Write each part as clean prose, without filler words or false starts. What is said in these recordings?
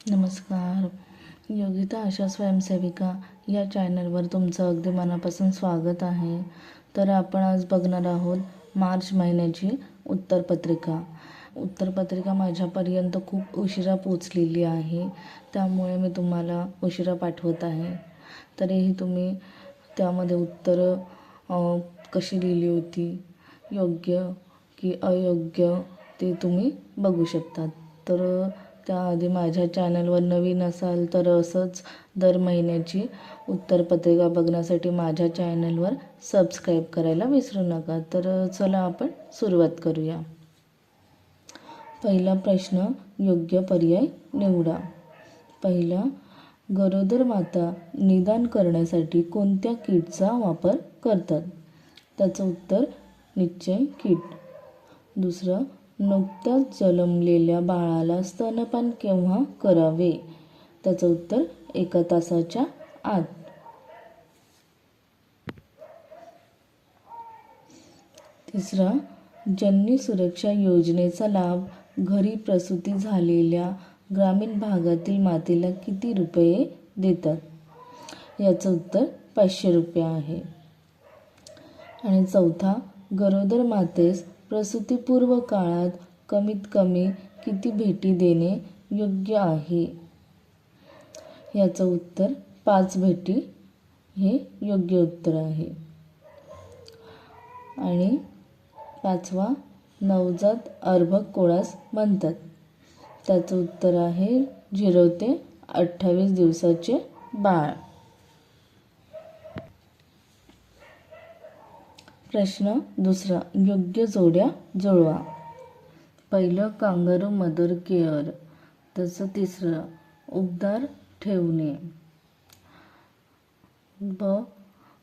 नमस्कार. योगिता आशा स्वयंसेविका या चॅनलवर तुमचं अगदी मनापासून स्वागत आहे. तर आपण आज बघणार आहोत मार्च महिन्याची उत्तरपत्रिका. उत्तरपत्रिका माझ्यापर्यंत खूप उशिरा पोचलेली आहे, त्यामुळे मी तुम्हाला उशिरा पाठवत आहे. तरीही तुम्ही त्यामध्ये उत्तरं कशी लिहिली होती, योग्य की अयोग्य, ते तुम्ही बघू शकता. तर त्याआधी माझ्या चॅनलवर नवीन असाल तर असंच दर महिन्याची उत्तरपत्रिका बघण्यासाठी माझ्या चॅनलवर सबस्क्राईब करायला विसरू नका. तर चला आपण सुरुवात करूया. पहिला प्रश्न, योग्य पर्याय निवडा. पहिला, गरोदर माता निदान करण्यासाठी कोणत्या किटचा वापर करतात? त्याचं उत्तर निश्चय किट. दुसरं, नुकत्याच जन्मलेल्या बाळाला स्तनपान केव्हा करावे? त्याचं उत्तर 1 तासाच्या आत. तिसरा, जननी सुरक्षा योजनेचा लाभ घरी प्रसूती झालेल्या ग्रामीण भागातील मातेला किती रुपये देतात? याचं उत्तर 500 रुपये आहे. आणि चौथा, गरोदर मातेस प्रसूतीपूर्व काळात कमीत कमी किती भेटी देणे योग्य आहे? याचं उत्तर 5 भेटी हे योग्य उत्तर आहे. आणि पाचवा, नवजात अर्भक कोणास म्हणतात? त्याचं उत्तर आहे 0 ते 28 दिवसाचे बाळ. प्रश्न दुसरा, योग्य जोड्या जुळवा. पहिलं, कांगारू मदर केअर. त्याचं तिसरं, उबदार ठेवणे.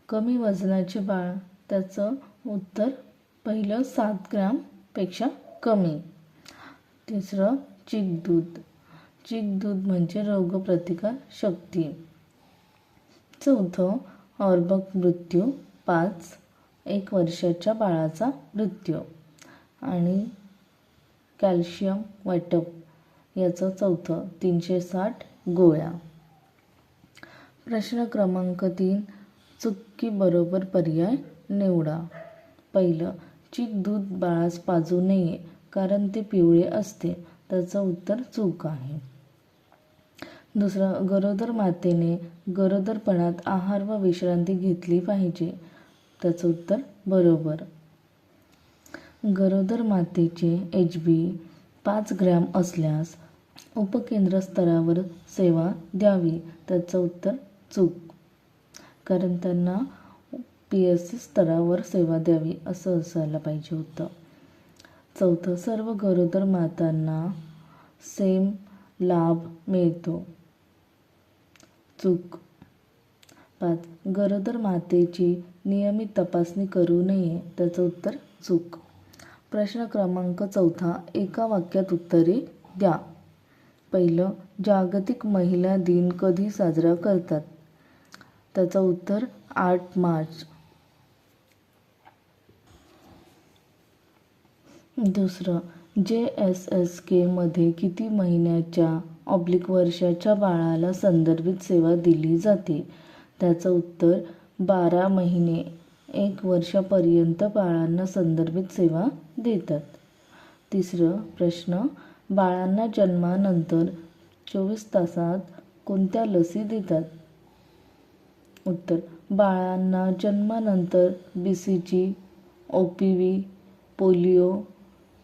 कमी वजनाचे बाळ. त्याचं उत्तर पहिलं 7 ग्रॅमपेक्षा कमी. तिसरं, चीक दूध. चीक दूध म्हणजे रोगप्रतिकार शक्ती. चौथं, अर्भक मृत्यू 5, 1 वर्षाच्या बाळाचा मृत्यू. आणि कॅल्शियम वाटप याचं चौथं 360 गोळ्या. प्रश्न क्रमांक 3, चूक बरोबर पर्याय निवडा. पहिलं, चीक दूध बाळास पाजू नये कारण ते पिवळे असते. त्याचं उत्तर चूक आहे. दुसरं, गरोदर मातेने गरोदरपणात आहार व विश्रांती घेतली पाहिजे. त्याचं उत्तर बरोबर. गरोदर मातेचे HB 5 ग्रॅम असल्यास उपकेंद्र स्तरावर सेवा द्यावी. त्याचं उत्तर चूक, कारण त्यांना PSC स्तरावर सेवा द्यावी असं असायला पाहिजे होतं. चौथं, सर्व गरोदर मातांना सेम लाभ मिळतो. चूक. 5, गरोदर मातेची नियमित तपासणी करू नये. त्याचं उत्तर चूक. प्रश्न क्रमांक 4, एका वाक्यात उत्तरे द्या. पहिलं, जागतिक महिला दिन कधी साजरा करतात? त्याचं उत्तर 8 मार्च. दुसरं, JSSK मध्ये किती महिन्याच्या/वर्षाच्या बाळाला संदर्भित सेवा दिली जाते? त्याचं उत्तर 12 महिने 1 वर्षापर्यंत बाळांना संदर्भित सेवा देतात. तिसरं प्रश्न, बाळांना जन्मानंतर 24 तासात कोणत्या लसी देतात? उत्तर, बाळांना जन्मानंतर BCG, OPV, पोलिओ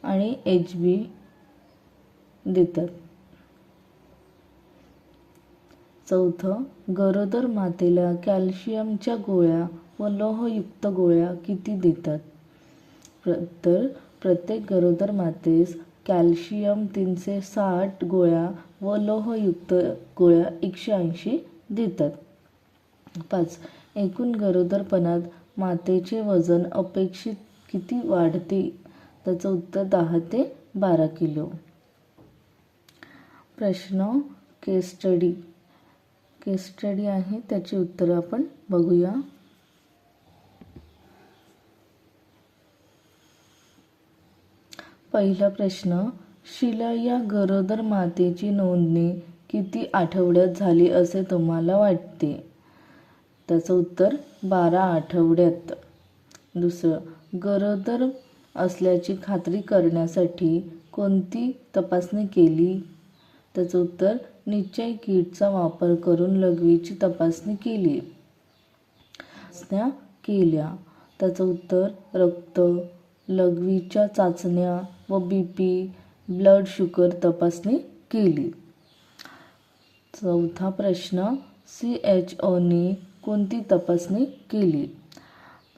आणि HB देतात. चौथं, गरोदर मातेला कॅल्शियमच्या गोळ्या व लोहयुक्त गोळ्या किती देतात? तर प्रत्येक गरोदर मातेस कॅल्शियम 360 गोळ्या व लोहयुक्त गोळ्या 180 देतात. 5, एकूण गरोदरपणात मातेचे वजन अपेक्षित किती वाढते? त्याचं उत्तर 10 ते 12 किलो. प्रश्न केस स्टडी आहे, त्याची उत्तरं आपण बघूया. पहिला प्रश्न, शीला या गरोदर मातेची नोंदणी किती आठवड्यात झाली असे तुम्हाला वाटते? त्याचं उत्तर 12 आठवड्यात. दुसरं, गरोदर असल्याची खात्री करण्यासाठी कोणती तपासणी केली? त्याचं उत्तर, निश्चय किटचा वापर करून लघवीची तपासणी केली. चाचण्या केल्या. त्याचं उत्तर, रक्त, लघवीच्या चाचण्या व BP, ब्लड शुगर तपासणी केली. चौथा प्रश्न, CHOने कोणती तपासणी केली?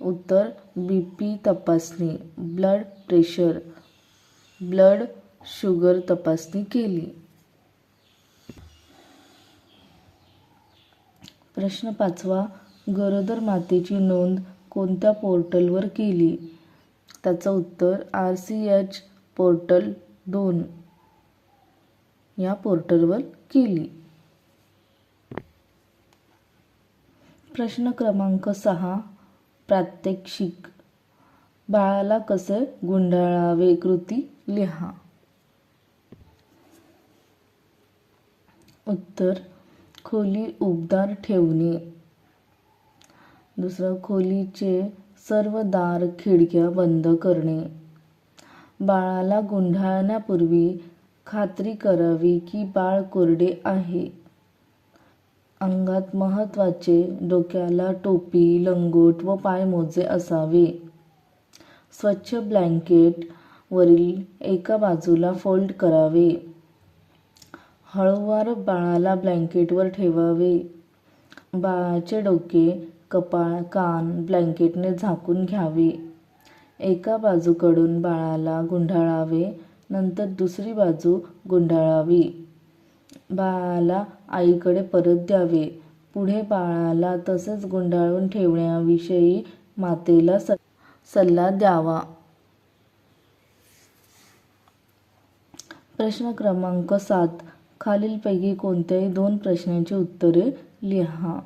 उत्तर, BP तपासणी, ब्लड प्रेशर, ब्लड शुगर तपासणी केली. प्रश्न 5वा, गरोदर मातेची नोंद कोणत्या पोर्टलवर केली? त्याचं उत्तर, RCH पोर्टल 2 या पोर्टलवर केली. प्रश्न क्रमांक 6, प्रात्यक्षिक. बाळाला कसे गुंडाळावे कृती लिहा. उत्तर, खोली उबदार ठेवणे. दुसरं, खोलीचे सर्व दार खिडक्या बंद करणे. बाळाला गुंडाळण्यापूर्वी खात्री करावी की बाळ कोरडे आहे. अंगात महत्त्वाचे डोक्याला टोपी, लंगोट व पायमोजे असावे. स्वच्छ ब्लँकेट वरील एका बाजूला फोल्ड करावे. हळूवार बाळाला ब्लँकेटवर ठेवावे. बाळाचे डोके, कपाळ, कान ब्लँकेटने झाकून घ्यावे. एका बाजूकडून बाळाला गुंडाळावे, नंतर दुसरी बाजू गुंडाळावी. बाळाला आईकडे परत द्यावे. पुढे बाळाला तसेच गुंडाळून ठेवण्याविषयी मातेला सल्ला द्यावा. प्रश्न क्रमांक 7, खालीलपैकी कोणत्याही 2 प्रश्नांची उत्तरे लिहा.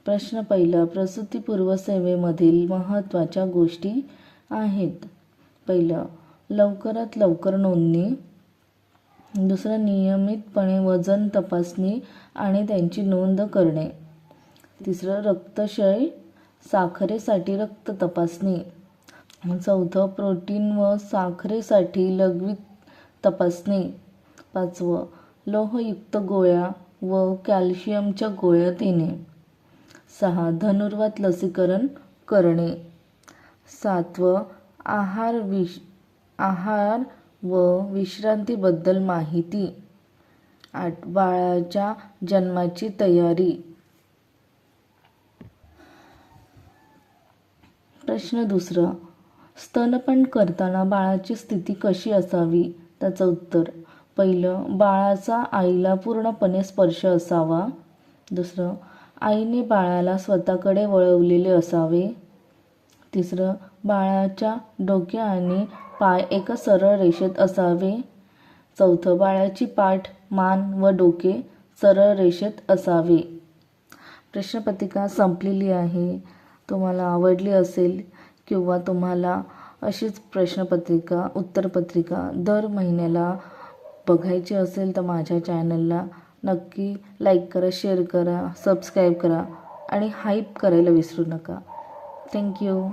प्रश्न पहिला, प्रसूतिपूर्व सेवेमधील महत्त्वाच्या गोष्टी आहेत. पहिलं, लवकरात लवकर नोंदणी. दुसरं, नियमितपणे वजन तपासणी आणि त्यांची नोंद करणे. तिसरं, रक्तक्षय, साखरेसाठी रक्त तपासणी. चौथं, प्रोटीन व साखरेसाठी लघवी तपासणी. 5वं, लोहयुक्त गोळ्या व कॅल्शियमच्या गोळ्या देणे. 6, धनुर्वात लसीकरण करणे. 7वं, आहार व विश्रांतीबद्दल माहिती. 8, बाळाच्या जन्माची तयारी. प्रश्न दुसरा, स्तनपान करताना बाळाची स्थिती कशी असावी? त्याचं उत्तर, पहिलं, बाळाचा आईला पूर्णपणे स्पर्श असावा. दुसरं, आईने बाळाला स्वतःकडे वळवलेले असावे. तिसरं, बाळाच्या डोके आणि पाय एका सरळ रेषेत असावे. चौथं, बाळाची पाठ, मान व डोके सरळ रेषेत असावे. प्रश्नपत्रिका संपलेली आहे. तुम्हाला आवडली असेल किंवा तुम्हाला अशीच प्रश्नपत्रिका, उत्तरपत्रिका दर महिन्याला बघायची असेल तर माझ्या चॅनलला नक्की लाईक करा, शेअर करा, सबस्क्राईब करा आणि हाईप करायला विसरू नका. थँक्यू.